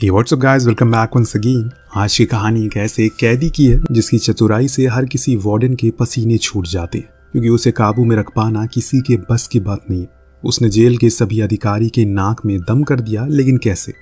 Hey what's up guys, welcome back once again. आज की कहानी एक ऐसे कैदी की है जिसकी चतुराई से हर किसी वार्डन के पसीने छूट जाते हैं, क्योंकि उसे काबू में रख पाना किसी के बस की बात नहीं है। उसने जेल के सभी अधिकारी के नाक में दम कर दिया, लेकिन कैसे?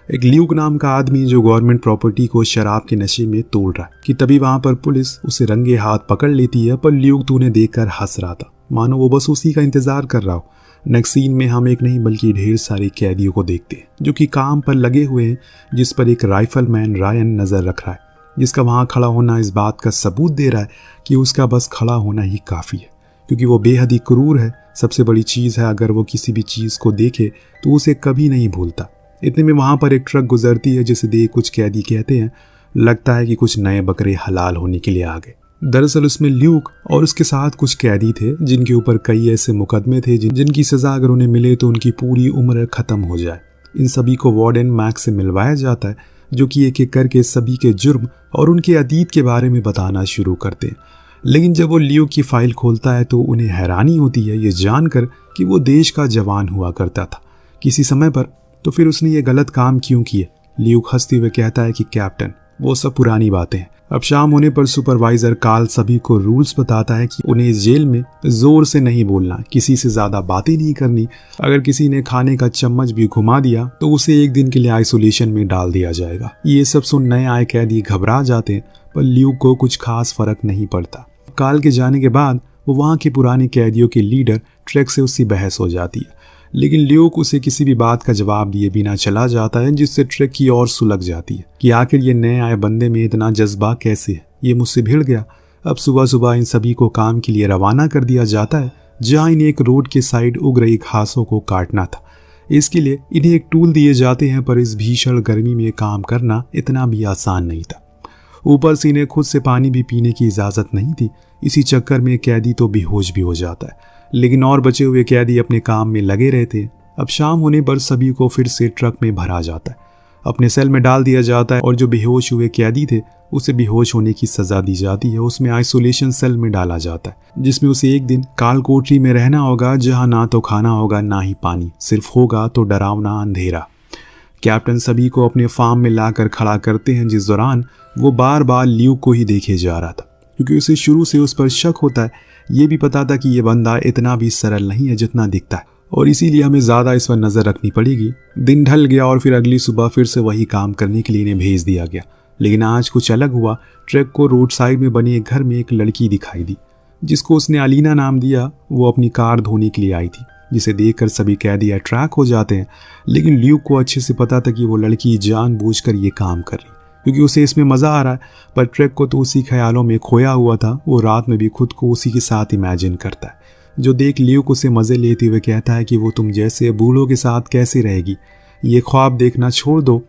एक ल्यूक नाम का आदमी जो गवर्नमेंट प्रॉपर्टी को शराब के नशे में तोड़ रहा है कि तभी वहां पर पुलिस उसे रंगे हाथ पकड़ लेती है। पर ल्यूक तो उन्हें देखकर हंस रहा था, मानो वो बस उसी का इंतजार कर रहा हो। नेक्स्ट सीन में हम एक नहीं बल्कि ढेर सारे कैदियों को देखते हैं जो कि काम पर लगे हुए हैं, जिस पर एक राइफलमैन रायन नजर रख रहा है, जिसका वहां खड़ा होना इस बात का सबूत दे रहा है कि उसका बस खड़ा होना ही काफी है, क्योंकि वो बेहद ही क्रूर है। सबसे बड़ी चीज है, अगर वो किसी भी चीज को देखे तो उसे कभी नहीं भूलता। इतने में वहां पर एक ट्रक गुजरती है, जिसे देख कुछ कैदी कहते हैं, लगता है कि कुछ नए बकरे हलाल होने के लिए आ गए। दरअसल उसमें ल्यूक और उसके साथ कुछ कैदी थे जिनके ऊपर कई ऐसे मुकदमे थे जिनकी सजा अगर उन्हें मिले तो उनकी पूरी उम्र खत्म हो जाए। इन सभी को वार्डन मैक्स से मिलवाया जाता है, जो कि एक एक करके सभी के जुर्म और उनके अतीत के बारे में बताना शुरू करते हैं। लेकिन जब वो ल्यूक की फाइल खोलता है तो उन्हें हैरानी होती है ये जानकर कि वो देश का जवान हुआ करता था किसी समय पर। तो फिर उसने ये गलत काम क्यों किए? ल्यूक हंसते हुए कहता है कि कैप्टन, वो सब पुरानी बातें हैं। अब शाम होने पर सुपरवाइजर कार्ल सभी को रूल्स बताता है कि उन्हें इस जेल में जोर से नहीं बोलना, किसी से ज्यादा बातें नहीं करनी। अगर किसी ने खाने का चम्मच भी घुमा दिया तो उसे एक दिन के लिए आइसोलेशन में डाल दिया जाएगा। ये सब सुन नए आए कैदी घबरा जाते हैं, पर ल्यूक को कुछ खास फर्क नहीं पड़ता। कार्ल के जाने के बाद वो वहाँ के पुराने कैदियों के लीडर ट्रेक से उससे बहस हो जाती है, लेकिन ल्यूक उसे किसी भी बात का जवाब दिए बिना चला जाता है, जिससे ट्रेक की ओर सुलग जाती है कि आखिर ये नए आए बंदे में इतना जज्बा कैसे है, ये मुझसे भिड़ गया। अब सुबह सुबह इन सभी को काम के लिए रवाना कर दिया जाता है, जहां इन्हें एक रोड के साइड उग रही घासों को काटना था। इसके लिए इन्हें एक टूल दिए जाते हैं, पर इस भीषण गर्मी में काम करना इतना भी आसान नहीं था। ऊपर से इन्हें खुद से पानी भी पीने की इजाजत नहीं थी। इसी चक्कर में कैदी तो बेहोश भी हो जाता है, लेकिन और बचे हुए कैदी अपने काम में लगे रहते हैं। अब शाम होने पर सभी को फिर से ट्रक में भरा जाता है, अपने सेल में डाल दिया जाता है, और जो बेहोश हुए कैदी थे उसे बेहोश होने की सजा दी जाती है। उसमें आइसोलेशन सेल में डाला जाता है, जिसमें उसे एक दिन काल कोठरी में रहना होगा, जहां ना तो खाना होगा ना ही पानी, सिर्फ होगा तो डरावना अंधेरा। कैप्टन सभी को अपने फार्म में लाकर खड़ा करते हैं, जिस दौरान वो बार बार ल्यूक को ही देखे जा रहा था, क्योंकि उसे शुरू से उस पर शक होता है। ये भी पता था कि ये बंदा इतना भी सरल नहीं है जितना दिखता है, और इसीलिए हमें ज़्यादा इस पर नज़र रखनी पड़ेगी। दिन ढल गया और फिर अगली सुबह फिर से वही काम करने के लिए इन्हें भेज दिया गया, लेकिन आज कुछ अलग हुआ। ट्रक को रोड साइड में बने एक घर में एक लड़की दिखाई दी, जिसको उसने अलीना नाम दिया। वो अपनी कार धोने के लिए आई थी, जिसे देखकर सभी कैदी अट्रैक्ट हो जाते हैं। लेकिन ल्यूक को अच्छे से पता था कि वो लड़की जानबूझकर ये काम कर रही, क्योंकि उसे इसमें मज़ा आ रहा है। पर ट्रेक को तो उसी ख्यालों में खोया हुआ था। वो रात में भी खुद को उसी के साथ इमेजिन करता है, जो देख ल्यूक उसे मज़े लेते हुए कहता है कि वो तुम जैसे बूढ़ों के साथ कैसे रहेगी, ये ख्वाब देखना छोड़ दो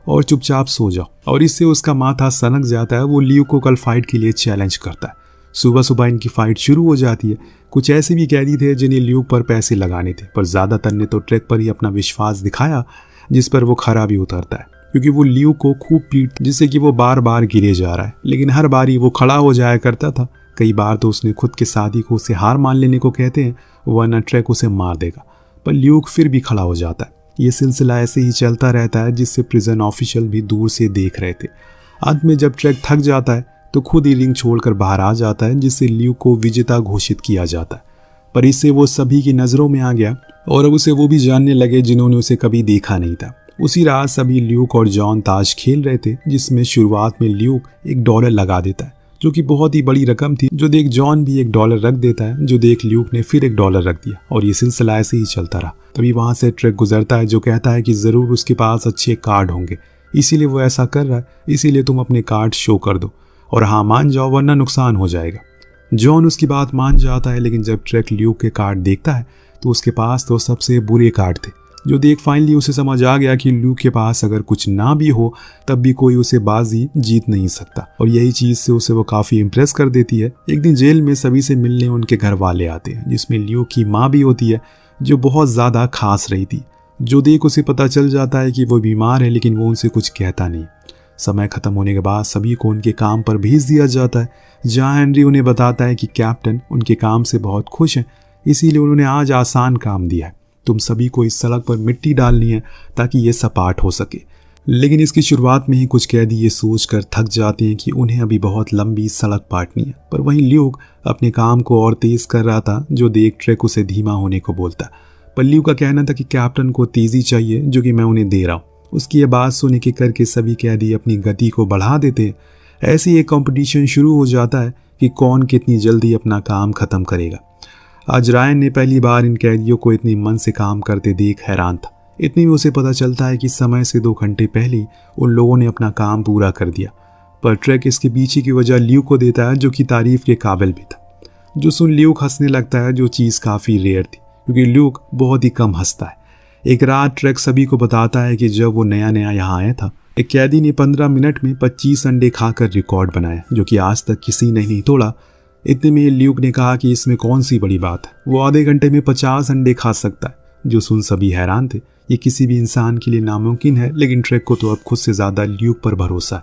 और चुपचाप सो जाओ। और इससे उसका माथा सनक जाता है। वो ल्यूक को कल फाइट के लिए चैलेंज करता है। सुबह सुबह इनकी फाइट शुरू हो जाती है। कुछ ऐसे भी कैदी थे जिन्हें ल्यूक पर पैसे लगाने थे, पर ज़्यादातर ने तो ट्रेक पर ही अपना विश्वास दिखाया, जिस पर वो खरा भी उतरता है, क्योंकि वो ल्यूक को खूब पीट, जिससे कि वो बार बार गिरे जा रहा है। लेकिन हर बारी वो खड़ा हो जाया करता था। कई बार तो उसने खुद के साथी को उसे हार मान लेने को कहते हैं, वरना ट्रेक उसे मार देगा, पर ल्यूक फिर भी खड़ा हो जाता है। ये सिलसिला ऐसे ही चलता रहता है, जिससे प्रिजन ऑफिशियल भी दूर से देख रहे थे। अंत में जब ट्रेक थक जाता है तो खुद ही रिंग छोड़कर बाहर आ जाता है, जिससे ल्यूक को विजेता घोषित किया जाता है। पर इससे वो सभी की नज़रों में आ गया, और अब उसे वो भी जानने लगे जिन्होंने उसे कभी देखा नहीं था। उसी रात सभी ल्यूक और जॉन ताश खेल रहे थे, जिसमें शुरुआत में ल्यूक $1 लगा देता है, जो कि बहुत ही बड़ी रकम थी। जो देख जॉन भी $1 रख देता है, जो देख ल्यूक ने फिर $1 रख दिया, और ये सिलसिला ऐसे ही चलता रहा। तभी वहां से ट्रक गुजरता है, जो कहता है कि जरूर उसके पास अच्छे कार्ड होंगे, इसीलिए वो ऐसा कर रहा है। इसीलिए तुम अपने कार्ड शो कर दो, और हाँ मान जाओ, वरना नुकसान हो जाएगा। जॉन उसकी बात मान जाता है, लेकिन जब ट्रक ल्यूक के कार्ड देखता है तो उसके पास तो सबसे बुरे कार्ड थे, जो देख फाइनली उसे समझ आ गया कि ल्यूक के पास अगर कुछ ना भी हो तब भी कोई उसे बाजी जीत नहीं सकता। और यही चीज़ से उसे वो काफ़ी इम्प्रेस कर देती है। एक दिन जेल में सभी से मिलने उनके घर वाले आते हैं, जिसमें ल्यूक की माँ भी होती है, जो बहुत ज़्यादा खास रही थी। जो देख उसे पता चल जाता है कि वो बीमार है, लेकिन वो उनसे कुछ कहता नहीं। समय खत्म होने के बाद सभी को उनके काम पर भेज दिया जाता है, जहाँ हेनरी उन्हें बताता है कि कैप्टन उनके काम से बहुत खुश हैं, इसीलिए उन्होंने आज आसान काम दिया है। तुम सभी को इस सड़क पर मिट्टी डालनी है ताकि ये सपाट हो सके। लेकिन इसकी शुरुआत में ही कुछ कैदी ये सोचकर थक जाते हैं कि उन्हें अभी बहुत लंबी सड़क पाटनी है। पर वहीं ल्यूक अपने काम को और तेज कर रहा था, जो देख ट्रैक उसे धीमा होने को बोलता। पर ल्यूक का कहना था कि कैप्टन को तेजी चाहिए, जो कि मैं उन्हें दे रहा हूँ। उसकी ये बात सुन के करके सभी कैदी अपनी गति को बढ़ा देते। ऐसे ही एक कंपटीशन शुरू हो जाता है कि कौन कितनी जल्दी अपना काम खत्म करेगा। आज रायन ने पहली बार इन कैदियों को इतनी मन से काम करते देख हैरान था। इतनी में उसे पता चलता है कि समय से 2 घंटे पहले उन लोगों ने अपना काम पूरा कर दिया। पर ट्रैक इसके पीछे की वजह ल्यूक को देता है, जो कि तारीफ के काबिल भी था। जो सुन ल्यूक हंसने लगता है, जो चीज़ काफ़ी रेयर थी क्योंकि ल्यूक बहुत ही कम हंसता है। एक रात ट्रैक सभी को बताता है कि जब वो नया नया यहाँ आया था, एक कैदी ने 15 मिनट में 25 अंडे खाकर रिकॉर्ड बनाया, जो कि आज तक किसी ने नहीं तोड़ा। इतने में ल्यूक ने कहा कि इसमें कौन सी बड़ी बात है, वो आधे घंटे में 50 अंडे खा सकता है। जो सुन सभी हैरान थे। ये किसी भी इंसान के लिए नामुमकिन है, लेकिन ट्रैक को तो अब खुद से ज़्यादा ल्यूक पर भरोसा है।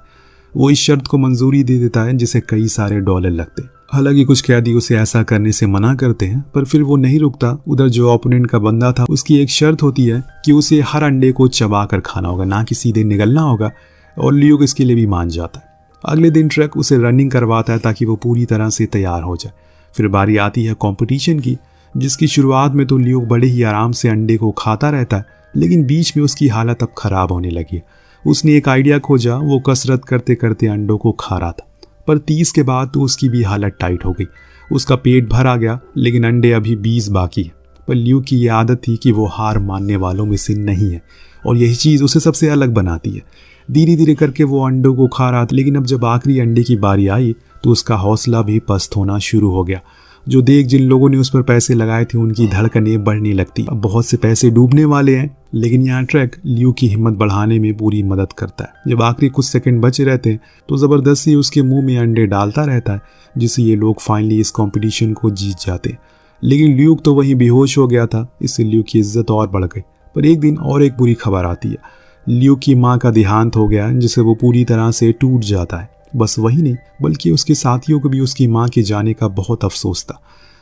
वो इस शर्त को मंजूरी दे देता है, जिसे कई सारे डॉलर लगते। हालांकि कुछ कैदी उसे ऐसा करने से मना करते हैं, पर फिर वो नहीं रुकता। उधर जो ओपोनेंट का बंदा था, उसकी एक शर्त होती है कि उसे हर अंडे को चबा कर खाना होगा, ना कि सीधे निगलना होगा, और ल्यूक इसके लिए भी मान जाता है। अगले दिन ट्रैक उसे रनिंग करवाता है ताकि वो पूरी तरह से तैयार हो जाए। फिर बारी आती है कंपटीशन की, जिसकी शुरुआत में तो ल्यूक बड़े ही आराम से अंडे को खाता रहता है, लेकिन बीच में उसकी हालत अब खराब होने लगी। उसने एक आइडिया खोजा। वो कसरत करते करते अंडों को खा रहा था, पर 30 के बाद तो उसकी भी हालत टाइट हो गई। उसका पेट भर आ गया, लेकिन अंडे अभी 20 बाकी है। पर ल्यूक की ये आदत थी कि वो हार मानने वालों में से नहीं है, और यही चीज़ उसे सबसे अलग बनाती है। धीरे धीरे करके वो अंडों को खा रहा था, लेकिन अब जब आखिरी अंडे की बारी आई तो उसका हौसला भी पस्त होना शुरू हो गया। जो देख जिन लोगों ने उस पर पैसे लगाए थे, उनकी धड़कनें बढ़ने लगती। अब बहुत से पैसे डूबने वाले हैं, लेकिन यहाँ ट्रैक ल्यूक की हिम्मत बढ़ाने में पूरी मदद करता है। जब आखिरी कुछ सेकंड बचे रहते हैं तो ज़बरदस्ती उसके मुंह में अंडे डालता रहता है, जिससे ये लोग फाइनली इस कंपटीशन को जीत जाते। लेकिन ल्यूक तो वहीं बेहोश हो गया था, इससे ल्यूक की इज्जत और बढ़ गई। पर एक दिन और एक बुरी खबर आती है। ल्यूक की माँ का देहांत हो गया, जिससे वो पूरी तरह से टूट जाता है। बस वही नहीं, बल्कि उसके साथियों को भी उसकी माँ के जाने का बहुत अफसोस था।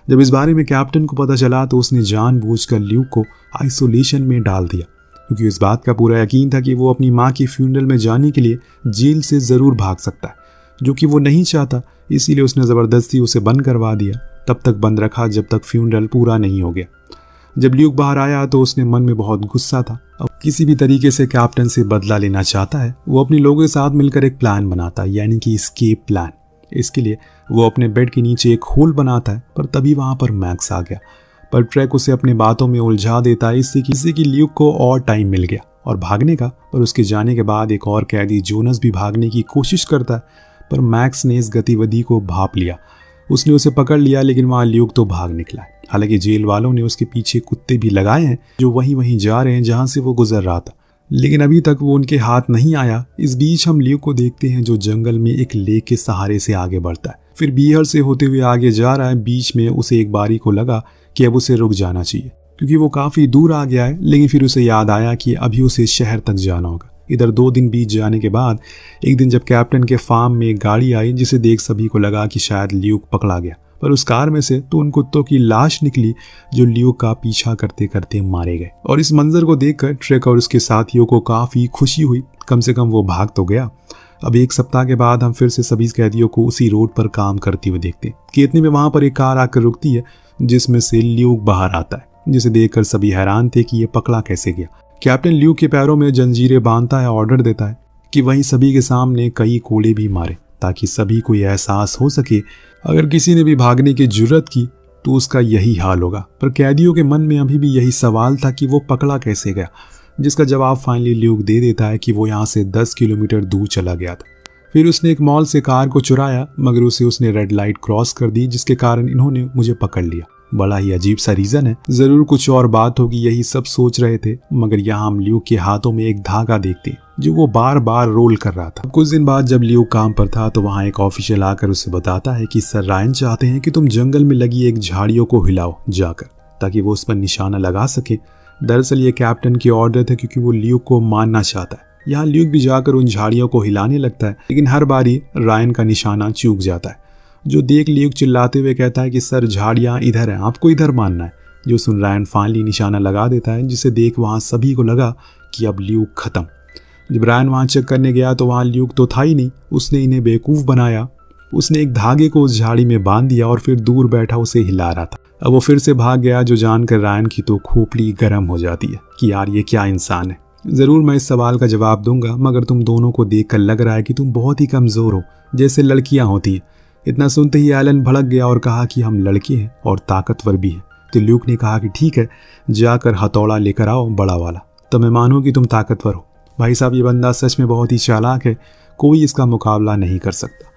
जब इस बारे में कैप्टन को पता चला तो उसने जानबूझकर ल्यूक को आइसोलेशन में डाल दिया, क्योंकि इस बात का पूरा यकीन था कि वो अपनी माँ के फ्यूनरल में जाने के लिए जेल से ज़रूर भाग सकता है, जो कि वो नहीं चाहता। इसीलिए उसने ज़बरदस्ती उसे बंद करवा दिया। तब तक बंद रखा जब तक फ्यूनरल पूरा नहीं हो गया। जब ल्यूक बाहर आया तो उसने मन में बहुत गुस्सा था। अब किसी भी तरीके से कैप्टन से बदला लेना चाहता है। वो अपने लोगों के साथ मिलकर एक प्लान बनाता है, यानी कि एस्केप प्लान। इसके लिए वो अपने बेड के नीचे एक होल बनाता है, पर तभी वहाँ पर मैक्स आ गया। पर ट्रैक उसे अपनी बातों में उलझा देता है, इससे कि ल्यूक को और टाइम मिल गया और भागने का। पर उसके जाने के बाद एक और कैदी जोनस भी भागने की कोशिश करता है, पर मैक्स ने इस गतिविधि को भांप लिया। उसने उसे पकड़ लिया, लेकिन वहाँ ल्यूक तो भाग निकला। हालांकि जेल वालों ने उसके पीछे कुत्ते भी लगाए हैं, जो वहीं जा रहे हैं जहाँ से वो गुजर रहा था, लेकिन अभी तक वो उनके हाथ नहीं आया। इस बीच हम ल्यूक को देखते हैं, जो जंगल में एक लेक के सहारे से आगे बढ़ता है। फिर बीहर से होते हुए आगे जा रहा है। बीच में उसे एक बारी को लगा कि अब उसे रुक जाना चाहिए, क्योंकि वो काफ़ी दूर आ गया है। लेकिन फिर उसे याद आया कि अभी उसे शहर तक जाना होगा। इधर 2 दिन बीत जाने के बाद एक दिन जब कैप्टन के फार्म में एक गाड़ी आई, जिसे देख सभी को लगा कि शायद ल्यूक पकड़ा गया। पर उस कार में से तो उन कुत्तों की लाश निकली, जो ल्यूक का पीछा करते करते मारे गए। और इस मंजर को देखकर ट्रेक और उसके साथियों को काफ़ी खुशी हुई। कम से कम वो भाग तो गया। अब 1 सप्ताह के बाद हम फिर से सभी कैदियों को उसी रोड पर काम करते हुए देखते हैं कि इतने में वहाँ पर एक कार आकर रुकती है, जिसमें से ल्यूक बाहर आता है, जिसे देखकर सभी हैरान थे कि ये पकड़ा कैसे गया। कैप्टन ल्यूक के पैरों में जंजीरें बांधता है, ऑर्डर देता है कि वहीं सभी के सामने कई कोड़े भी मारे, ताकि सभी को यह एहसास हो सके अगर किसी ने भी भागने की जुर्रत की तो उसका यही हाल होगा। पर कैदियों के मन में अभी भी यही सवाल था कि वो पकड़ा कैसे गया, जिसका जवाब फाइनली ल्यूक दे देता है कि वो यहाँ से 10 किलोमीटर दूर चला गया था। फिर उसने एक मॉल से कार को चुराया, मगर उसने रेड लाइट क्रॉस कर दी, जिसके कारण इन्होंने मुझे पकड़ लिया। बड़ा ही अजीब सा रीजन है, जरूर कुछ और बात होगी, यही सब सोच रहे थे। मगर यहाँ हम ल्यूक के हाथों में एक धागा देखते जो वो बार बार रोल कर रहा था। कुछ दिन बाद जब ल्यूक काम पर था तो वहाँ एक ऑफिशियल आकर उसे बताता है कि सर रायन चाहते हैं कि तुम जंगल में लगी एक झाड़ियों को हिलाओ जाकर, ताकि वो उस पर निशाना लगा सके। दरअसल ये कैप्टन की ऑर्डर था, क्योंकि वो ल्यूक को मारना चाहता है। यहाँ ल्यूक भी जाकर उन झाड़ियों को हिलाने लगता है, लेकिन हर बारी रायन का निशाना चूक जाता है। जो देख ल्यूक चिल्लाते हुए कहता है कि सर झाड़ियाँ इधर हैं, आपको इधर मारना है। जो सुन रायन फाइनली निशाना लगा देता है, जिसे देख वहाँ सभी को लगा कि अब ल्यूक खत्म। जब रायन वहाँ चेक करने गया तो वहाँ ल्यूक तो था ही नहीं। उसने इन्हें बेवकूफ़ बनाया। उसने एक धागे को उस झाड़ी में बांध दिया और फिर दूर बैठा उसे हिला रहा था। अब वो फिर से भाग गया, जो जानकर रायन की तो खोपड़ी गर्म हो जाती है कि यार ये क्या इंसान है। ज़रूर मैं इस सवाल का जवाब दूंगा, मगर तुम दोनों को देखकर लग रहा है कि तुम बहुत ही कमज़ोर हो, जैसे लड़कियां होती हैं। इतना सुनते ही एलन भड़क गया और कहा कि हम लड़के हैं और ताकतवर भी हैं। तो ल्यूक ने कहा कि ठीक है, जाकर हथौड़ा लेकर आओ बड़ा वाला, तो मैं मानूं कि तुम ताकतवर हो। भाई साहब, ये बंदा सच में बहुत ही चालाक है, कोई इसका मुकाबला नहीं कर सकता।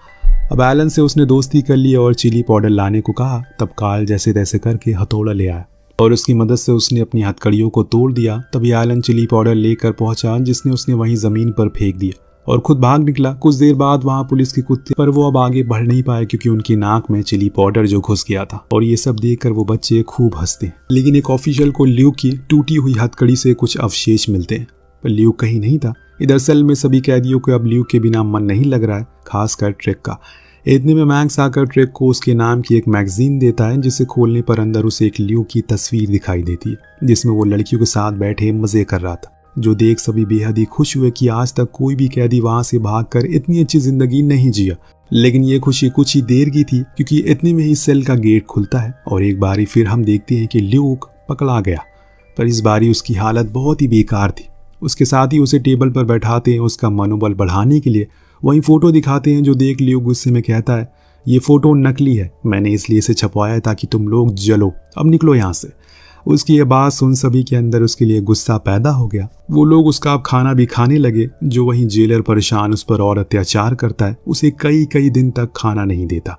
अब एलन से उसने दोस्ती कर ली और चिली पाउडर लाने को कहा। तब कार्ल जैसे तैसे करके हथौड़ा ले आया और उसकी मदद से उसने अपनी हथकड़ियों को तोड़ दिया। तभी एलन चिली पाउडर लेकर पहुंचा, जिसने उसने वहीं ज़मीन पर फेंक दिया और खुद भाग निकला। कुछ देर बाद वहाँ पुलिस के कुत्ते, पर वो अब आगे बढ़ नहीं पाए क्योंकि उनकी नाक में चिली पाउडर जो घुस गया था। और ये सब देखकर वो बच्चे खूब हंसते। लेकिन एक ऑफिशियल को ल्यूक की टूटी हुई हथकड़ी से कुछ अवशेष मिलते हैं, पर ल्यूक कहीं नहीं था। इधर सेल में सभी कैदियों को अब ल्यूक के बिना मन नहीं लग रहा है, खासकर ट्रेक का। इतने में मैक्स आकर ट्रेक को उसके नाम की एक मैगजीन देता है, जिसे खोलने पर अंदर उसे एक ल्यूक की तस्वीर दिखाई देती है, जिसमें वो लड़कियों के साथ बैठे मजे कर रहा था। जो देख सभी बेहद ही खुश हुए कि आज तक कोई भी कैदी वहां से भागकर इतनी अच्छी जिंदगी नहीं जिया। लेकिन ये खुशी कुछ ही देर की थी, क्योंकि इतने में ही सेल का गेट खुलता है और एक बारी फिर हम देखते हैं कि ल्यूक पकड़ा गया। पर इस बारी उसकी हालत बहुत ही बेकार थी। उसके साथ ही उसे टेबल पर बैठाते हैं उसका मनोबल बढ़ाने के लिए। वहीं फोटो दिखाते हैं, जो देख ल्यूक गुस्से में कहता है, ये फोटो नकली है, मैंने इसलिए इसे छपवाया ताकि तुम लोग जलो, अब निकलो यहाँ से। उसकी ये बात सुन सभी के अंदर उसके लिए गुस्सा पैदा हो गया। वो लोग उसका अब खाना भी खाने लगे। जो वहीं जेलर परेशान उस पर और अत्याचार करता है, उसे कई कई दिन तक खाना नहीं देता,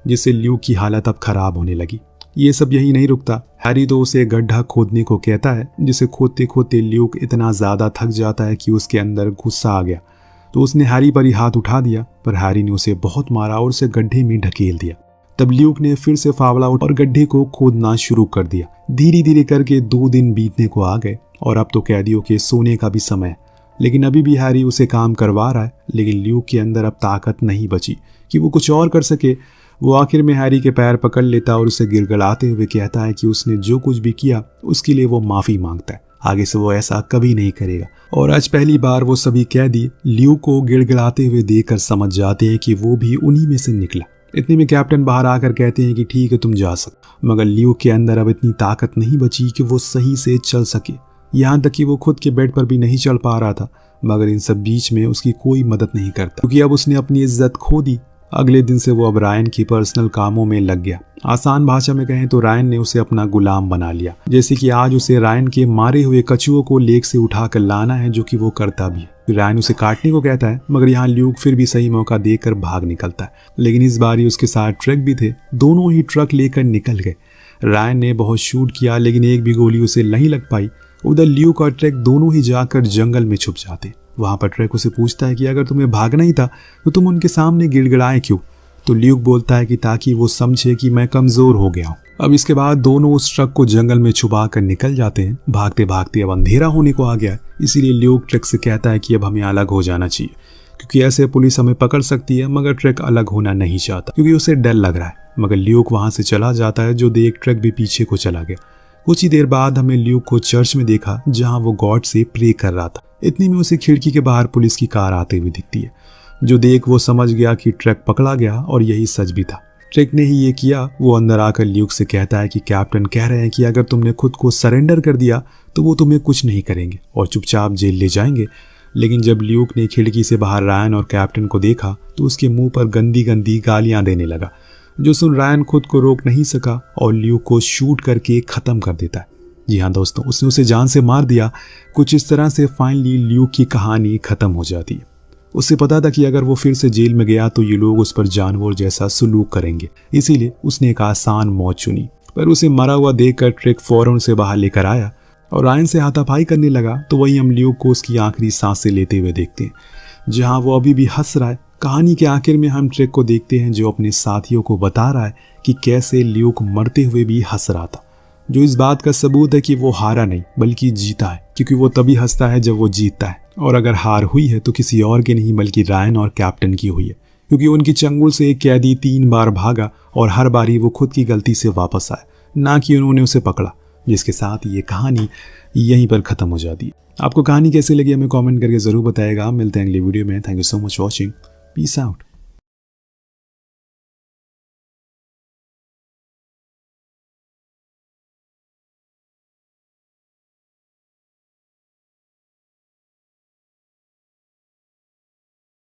जिससे ल्यूक की हालत अब खराब होने लगी। ये सब यही नहीं रुकता। हैरी तो उसे गड्ढा खोदने को कहता है, जिसे खोदते खोदते ल्यूक इतना ज्यादा थक जाता है कि उसके अंदर गुस्सा आ गया। तो उसने हैरी पर ही हाथ उठा दिया, पर हैरी ने उसे बहुत मारा और उसे गड्ढे में ढकेल दिया। तब ल्यूक ने फिर से फावला उठा और गड्ढे को खोदना शुरू कर दिया। धीरे धीरे करके 2 दिन बीतने को आ गए और अब तो कैदियों के सोने का भी समय। लेकिन अभी भी हैरी उसे काम करवा रहा है। लेकिन ल्यूक के अंदर अब ताकत नहीं बची कि वो कुछ और कर सके। वो आखिर में हैरी के पैर पकड़ लेता और उसे गिड़गिड़ाते हुए कहता है कि उसने जो कुछ भी किया उसके लिए वो माफ़ी मांगता है, आगे से वो ऐसा कभी नहीं करेगा। और आज पहली बार वो सभी कैदी ल्यूक को गिड़गिड़ाते हुए देखकर समझ जाते हैं कि वो भी उन्हीं में से निकला। इतने में कैप्टन बाहर आकर कहते हैं कि ठीक है, तुम जा सकते। मगर ल्यूक के अंदर अब इतनी ताकत नहीं बची कि वो सही से चल सके। यहाँ तक कि वो खुद के बेड पर भी नहीं चल पा रहा था। मगर इन सब बीच में उसकी कोई मदद नहीं करता, क्योंकि अब उसने अपनी इज्जत खो दी। अगले दिन से वो अब रायन की पर्सनल कामों में लग गया। आसान भाषा में कहें तो रायन ने उसे अपना गुलाम बना लिया। जैसे कि आज उसे रायन के मारे हुए कछुओं को लेक से उठाकर लाना है, जो कि वो करता भी है। रायन उसे काटने को कहता है, मगर यहाँ ल्यूक फिर भी सही मौका देकर भाग निकलता है। लेकिन इस बार उसके साथ ट्रक भी थे। दोनों ही ट्रक लेकर निकल गए। रायन ने बहुत शूट किया, लेकिन एक भी गोली उसे नहीं लग पाई। उधर ल्यूक और ट्रक दोनों ही जाकर जंगल में छुप जाते। वहां पर ट्रक उसे पूछता है कि अगर तुम्हें भागना ही था तो तुम उनके सामने गिड़गिड़ाए क्यों? तो ल्यूक बोलता है कि ताकि वो समझे कि मैं कमजोर हो गया हूँ। अब इसके बाद दोनों उस ट्रक को जंगल में छुपा कर निकल जाते हैं। भागते भागते अब अंधेरा होने को आ गया है, इसीलिए ल्यूक ट्रक से कहता है कि अब हमें अलग हो जाना चाहिए, क्योंकि ऐसे पुलिस हमें पकड़ सकती है। मगर ट्रक अलग होना नहीं चाहता क्योंकि उसे डर लग रहा है। मगर ल्यूक वहां से चला जाता है, जो देख ट्रक भी पीछे को चला गया। कुछ ही देर बाद हमें ल्यूक को चर्च में देखा, जहां वो गॉड से प्रे कर रहा था। इतनी में उसे खिड़की के बाहर पुलिस की कार आते हुए दिखती है। जो देख वो समझ गया कि ट्रक पकड़ा गया, और यही सच भी था। ट्रक ने ही ये किया। वो अंदर आकर ल्यूक से कहता है कि कैप्टन कह रहे हैं कि अगर तुमने खुद को सरेंडर कर दिया तो वो तुम्हें कुछ नहीं करेंगे और चुपचाप जेल ले जाएंगे। लेकिन जब ल्यूक ने खिड़की से बाहर रायन और कैप्टन को देखा तो उसके मुंह पर गंदी गंदी गालियां देने लगा, जो सुन रायन खुद को रोक नहीं सका और ल्यूक को शूट करके खत्म कर देता है। जी हाँ दोस्तों, उसने उसे जान से मार दिया। कुछ इस तरह से फाइनली ल्यूक की कहानी खत्म हो जाती है। उसे पता था कि अगर वो फिर से जेल में गया तो ये लोग उस पर जानवर जैसा सलूक करेंगे, इसीलिए उसने एक आसान मौत चुनी। पर उसे मरा हुआ देखकर ट्रेक फौरन उसे बाहर लेकर आया और रायन से हाथापाई करने लगा। तो वही हम ल्यूक को उसकी आखिरी सांसें लेते हुए देखते हैं, जहाँ वो अभी भी हंस रहा है। कहानी के आखिर में हम ट्रेक को देखते हैं, जो अपने साथियों को बता रहा है कि कैसे ल्यूक मरते हुए भी हंस रहा था, जो इस बात का सबूत है कि वो हारा नहीं बल्कि जीता है, क्योंकि वो तभी हंसता है जब वो जीतता है। और अगर हार हुई है तो किसी और की नहीं बल्कि रायन और कैप्टन की हुई है, क्योंकि उनकी चंगुल से एक कैदी 3 बार भागा और हर बारी वो खुद की गलती से वापस आया, ना कि उन्होंने उसे पकड़ा। जिसके साथ ये कहानी यहीं पर ख़त्म हो जाती है। आपको कहानी कैसी लगी हमें कमेंट करके ज़रूर बताएगा। मिलते हैं अगली वीडियो में। Thank you so much watching. Peace out.